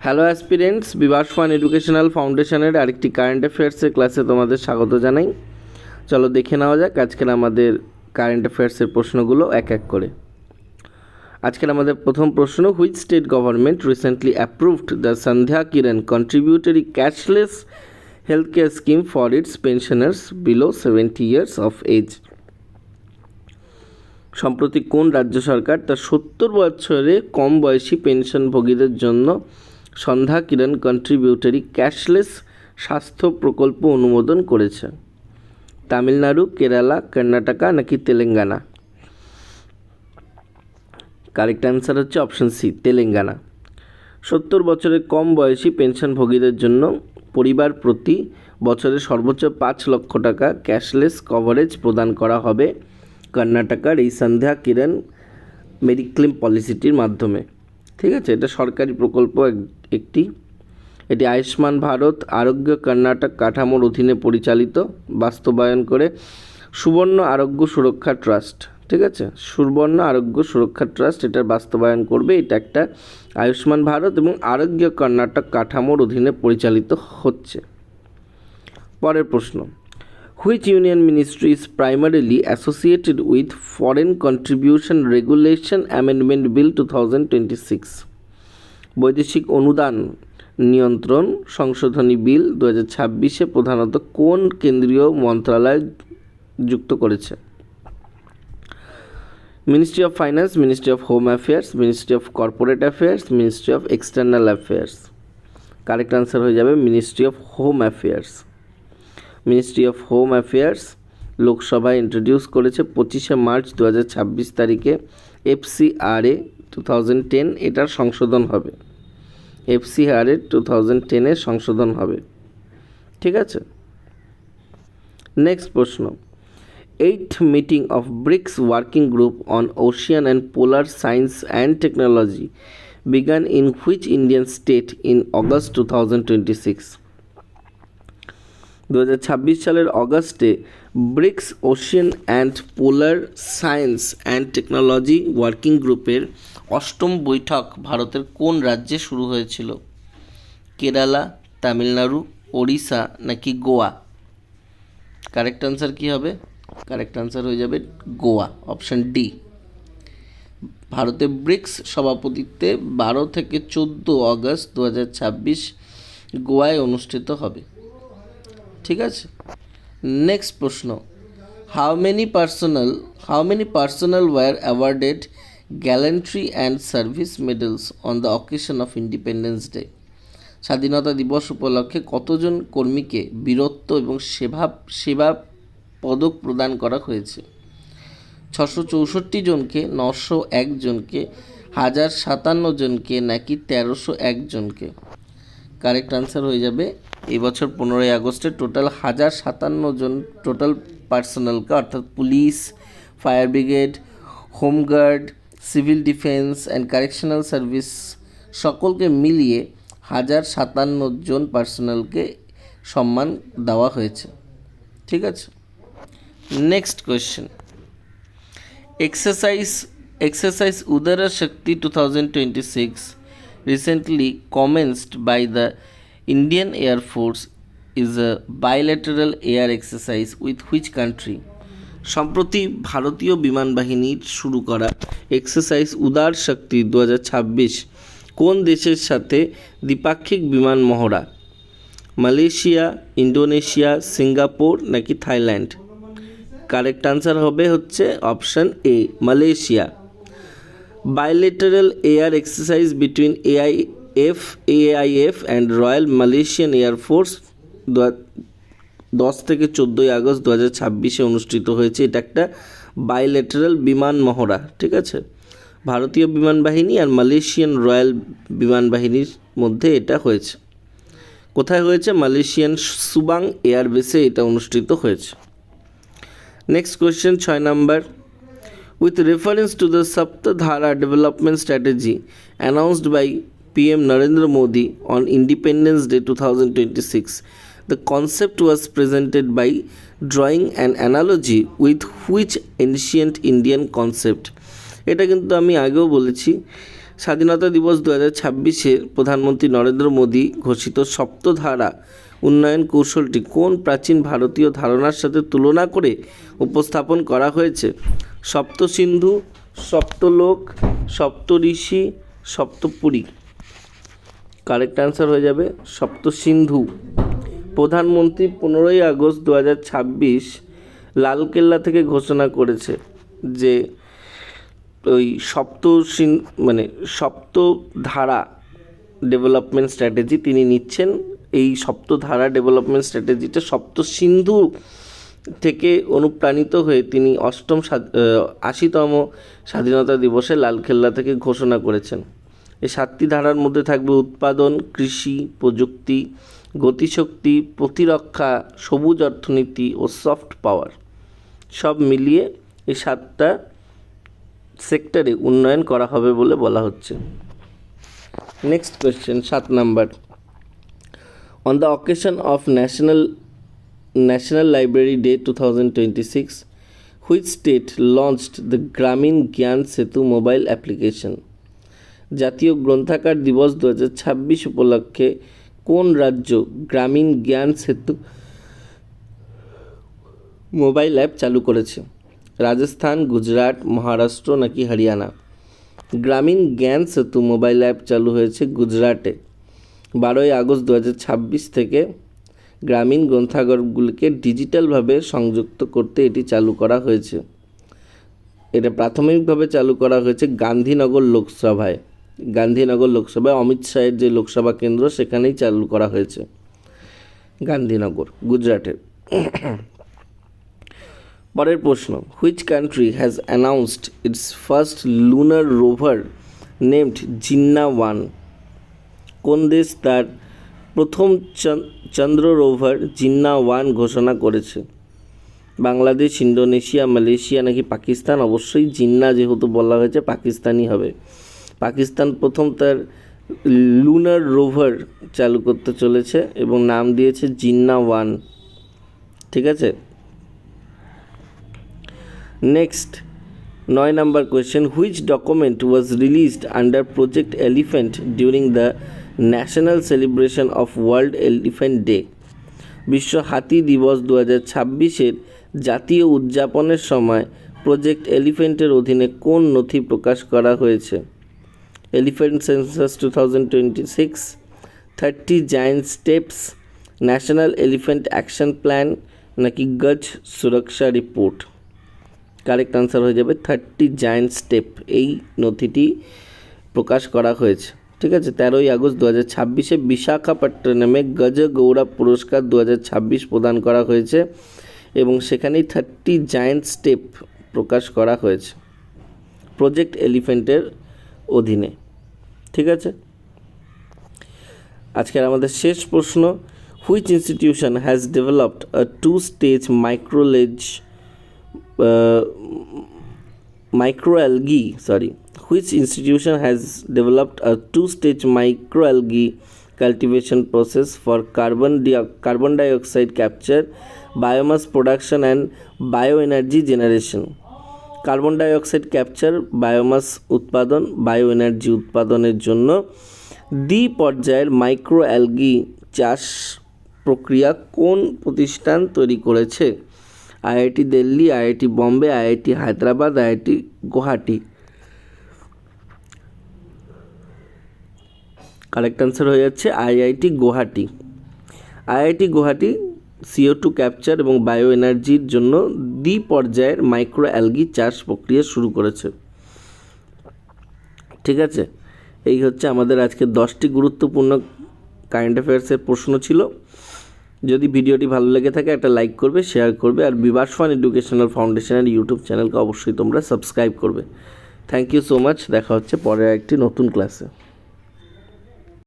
Hello aspirants, Bibhas fun educational ফাউন্ডেশনের আরেকটি current অ্যাফেয়ার্সের ক্লাসে তোমাদের স্বাগত জানাই। চলো দেখে নেওয়া যাক আজকের আমাদের কারেন্ট অ্যাফেয়ার্সের প্রশ্নগুলো এক এক করে। আজকের আমাদের প্রথম প্রশ্ন, which state government recently approved the Sandhya Kiran contributory cashless health care scheme for its pensioners below 70 years of age. সম্প্রতি কোন রাজ্য সরকার তার 70 বছরে কম বয়সী পেনশনভোগীদের জন্য সন্ধ্যা কিরণ কন্ট্রিবিউটরি ক্যাশলেস স্বাস্থ্য প্রকল্প অনুমোদন করেছে? তামিলনাড়ু, কেরালা, কর্ণাটকা নাকি তেলেঙ্গানা? কারেক্ট অ্যান্সার হচ্ছে অপশন সি, তেলেঙ্গানা। 70 বছরের কম বয়সী পেনশনভোগীদের জন্য পরিবার প্রতি বছরে সর্বোচ্চ 5 লক্ষ টাকা ক্যাশলেস কভারেজ প্রদান করা হবে কর্ণাটকার এই সন্ধ্যা কিরণ মেডিক্লেম পলিসিটির মাধ্যমে। ঠিক আছে, এটা সরকারি প্রকল্প একটি। এটি আয়ুষ্মান ভারত আরোগ্য কর্ণাটক কাঠামোর অধীনে পরিচালিত, বাস্তবায়ন করে সুবর্ণ আরোগ্য সুরক্ষা ট্রাস্ট। ঠিক আছে, সুবর্ণ আরোগ্য সুরক্ষা ট্রাস্ট এটার বাস্তবায়ন করবে। এটা একটা আয়ুষ্মান ভারত এবং আরোগ্য কর্ণাটক কাঠামোর অধীনে পরিচালিত হচ্ছে। পরের প্রশ্ন, which union ministry is primarily associated with foreign contribution regulation amendment bill 2026? বৈদেশিক অনুদান নিয়ন্ত্রণ সংশোধনী বিল 2026 প্রধানত কোন কেন্দ্রীয় মন্ত্রণালয় যুক্ত করেছে? Ministry of finance, ministry of home affairs, ministry of corporate affairs, ministry of external affairs. Correct answer হয়ে যাবে ministry of home affairs. Ministry of home affairs লোকসভায় ইন্ট্রোডিউস করেছে 25 মার্চ 2026 তারিখে FCRA 2010, এটার সংশোধন হবে। FCRA 2010 সংশোধন হবে। ঠিক আছে, নেক্সট প্রশ্ন, 8th meeting of BRICS working group on ocean and polar science and technology began in which Indian state in August 2026? 2026 সালের অগস্টে BRICS ocean and polar science and technology working গ্রুপের 8ম বৈঠক ভারতের কোন রাজ্যে শুরু হয়েছিল? কেরালা, তামিলনাড়ু, ওড়িশা নাকি গোয়া? কারেক্ট আনসার কী হবে? কারেক্ট আনসার হয়ে যাবে গোয়া, অপশান ডি। ভারতে ব্রিক্স সভাপতিত্বে 12 থেকে 14 অগস্ট 2026 গোয়ায় অনুষ্ঠিত হবে। ঠিক আছে, নেক্সট প্রশ্ন, how many personal were awarded gallantry and service medals on the occasion of Independence Day? স্বাধীনতা দিবস উপলক্ষে কতজন কর্মীকে বীরত্ব এবং সেবা পদক প্রদান করা হয়েছে? 664 জনকে, 901 জনকে, 1057 জনকে নাকি 1301 জনকে? কারেক্ট আনসার হয়ে যাবে এই বছর 15ই আগস্টে টোটাল 1057 জন টোটাল পার্সোনালকে, অর্থাৎ police, fire brigade, home guard, civil defence and correctional service সকলকে মিলিয়ে 1057 জন পার্সোনালকে সম্মান দেওয়া হয়েছে। ঠিক আছে, next question, exercise Udara Shakti 2026 recently commenced by the Indian Air Force is a bilateral air exercise with which country? সম্প্রতি ভারতীয় বিমান বাহিনীর শুরু করা এক্সারসাইজ উদার শক্তি 2026 কোন দেশের সাথে দ্বিপাক্ষিক বিমান মহড়া? মালয়েশিয়া, ইন্দোনেশিয়া, সিঙ্গাপুর নাকি থাইল্যান্ড? কারেক্ট আনসার হবে হচ্ছে option A, Malaysia. bilateral air exercise between AIF and Royal Malaysian Air Force 10 থেকে 14 আগস্ট 2026 অনুষ্ঠিত হয়েছে। এটা একটা বাইলেটারাল বিমান মহড়া। ঠিক আছে, ভারতীয় বিমান বাহিনী আর মালয়েশিয়ান রয়্যাল বিমান বাহিনীর মধ্যে এটা হয়েছে। কোথায় হয়েছে? মালয়েশিয়ান সুবাং এয়ারবেসে এটা অনুষ্ঠিত হয়েছে। Next question 6 number, with reference to the Saptadhara development strategy announced by PM Narendra Modi on Independence Day 2026, the concept was presented by drawing an analogy with which ancient Indian concept? এটা কিন্তু আমি আগেও বলেছি, স্বাধীনতা দিবস 2026-এ প্রধানমন্ত্রী নরেন্দ্র মোদী ঘোষিত সপ্তধারা উন্নয়ন কৌশলটি কোন প্রাচীন ভারতীয় ধারণার সাথে তুলনা করে উপস্থাপন করা হয়েছে? সপ্তসিন্ধু, সপ্তলোক, সপ্তঋষি, সপ্তপুরী। কারেক্ট অ্যান্সার হয়ে যাবে সপ্তসিন্ধু। প্রধানমন্ত্রী 15ই আগস্ট 2026 লালকেল্লা থেকে ঘোষণা করেছে যে ওই সপ্তধারা ডেভেলপমেন্ট স্ট্র্যাটেজি তিনি নিচ্ছেন। এই সপ্তধারা ডেভেলপমেন্ট স্ট্র্যাটেজিটা সপ্তসিন্ধু থেকে অনুপ্রাণিত হয়ে তিনি 80তম স্বাধীনতা দিবসে লালকেল্লা থেকে ঘোষণা করেছেন। এই 7টি ধারার মধ্যে থাকবে উৎপাদন, কৃষি, প্রযুক্তি, গতিশক্তি, প্রতিরক্ষা, সবুজ অর্থনীতি ও সফট পাওয়ার। সব মিলিয়ে এই 7টা সেক্টরে উন্নয়ন করা হবে বলে বলা হচ্ছে। Next question 7 number. On the occasion of national library day 2026, which state launched the গ্রামীণ জ্ঞান সেতু মোবাইল অ্যাপ্লিকেশন? জাতীয় গ্রন্থাগার দিবস 2026 উপলক্ষে কোন রাজ্য গ্রামীণ জ্ঞান সেতু মোবাইল অ্যাপ চালু করেছে? রাজস্থান, গুজরাট, মহারাষ্ট্র নাকি হরিয়ানা? গ্রামীণ জ্ঞান সেতু মোবাইল অ্যাপ চালু হয়েছে গুজরাটে। 12ই আগস্ট 2026 থেকে গ্রামীণ গ্রন্থাগারগুলিকে ডিজিটালভাবে সংযুক্ত করতে এটি চালু করা হয়েছে। এটা প্রাথমিকভাবে চালু করা হয়েছে গান্ধীনগর লোকসভায়। অমিত শাহের যে লোকসভা কেন্দ্র সেখানেই চালু করা হয়েছে, গান্ধীনগর, গুজরাটের। পরের প্রশ্ন, which country has announced its first lunar rover named জিন্না-1? কোন দেশ তার প্রথম চন্দ্র রোভার জিন্না-1 ঘোষণা করেছে? বাংলাদেশ, ইন্দোনেশিয়া, মালয়েশিয়া নাকি পাকিস্তান? অবশ্যই জিন্না, যেহেতু বলা হয়েছে পাকিস্তানই হবে। পাকিস্তান প্রথম তার লুনার রোভার চালু করতে চলেছে এবং নাম দিয়েছে জিন্না-1। ঠিক আছে। Next 9 number question, which document was released under project elephant during the national celebration of world elephant day? বিশ্ব হাতি দিবস 2026-এর জাতীয় উদযাপনের সময় প্রজেক্ট এলিফ্যান্টের অধীনে কোন নথি প্রকাশ করা হয়েছে? Elephant census 2026, 30 giant steps, national elephant action plan নাকি গজ সুরক্ষা রিপোর্ট? কারেক্ট আনসার হয়ে যাবে 30 জায়ান্ট স্টেপ। এই নথিটি প্রকাশ করা হয়েছে। ঠিক আছে। 13ই আগস্ট 2026-এ বিশাখাপট্টনমে গজ গৌরব পুরস্কার 2026 প্রদান করা হয়েছে এবং সেখানেই 30 জায়ান্ট স্টেপ প্রকাশ করা হয়েছে প্রজেক্ট এলিফ্যান্টের অধীনে। ঠিক আছে। আজকের আমাদের শেষ প্রশ্ন, which institution has developed a 2-stage Which institution has developed a 2-stage microalgae cultivation process for carbon dioxide capture, biomass production and bioenergy generation? Carbon dioxide capture, biomass উৎপাদন, বায়োএনার্জি উৎপাদনের জন্য দ্বিপর্যায়ের মাইক্রো অ্যালগি চাষ প্রক্রিয়া কোন প্রতিষ্ঠান তৈরি করেছে? IIT Delhi, IIT Bombay, IIT Hyderabad, IIT Guwahati? Correct answer হয়ে যাচ্ছে IIT Guwahati. IIT Guwahati CO2 capture এবং বায়ো এনার্জির জন্য দ্বিপর্যায়ের মাইক্রো অ্যালগি চাষ প্রক্রিয়া শুরু করেছে। ঠিক আছে। এই হচ্ছে আমাদের আজকে 10টি গুরুত্বপূর্ণ কারেন্ট অ্যাফেয়ার্সের প্রশ্ন ছিল। যদি ভিডিওটি ভালো লেগে থাকে একটা লাইক করবে, শেয়ার করবে, আর বিভাস ফান এডুকেশনাল ফাউন্ডেশনের ইউটিউব চ্যানেলকে অবশ্যই তোমরা সাবস্ক্রাইব করবে। Thank you so much. দেখা হচ্ছে পরের একটি নতুন ক্লাসে।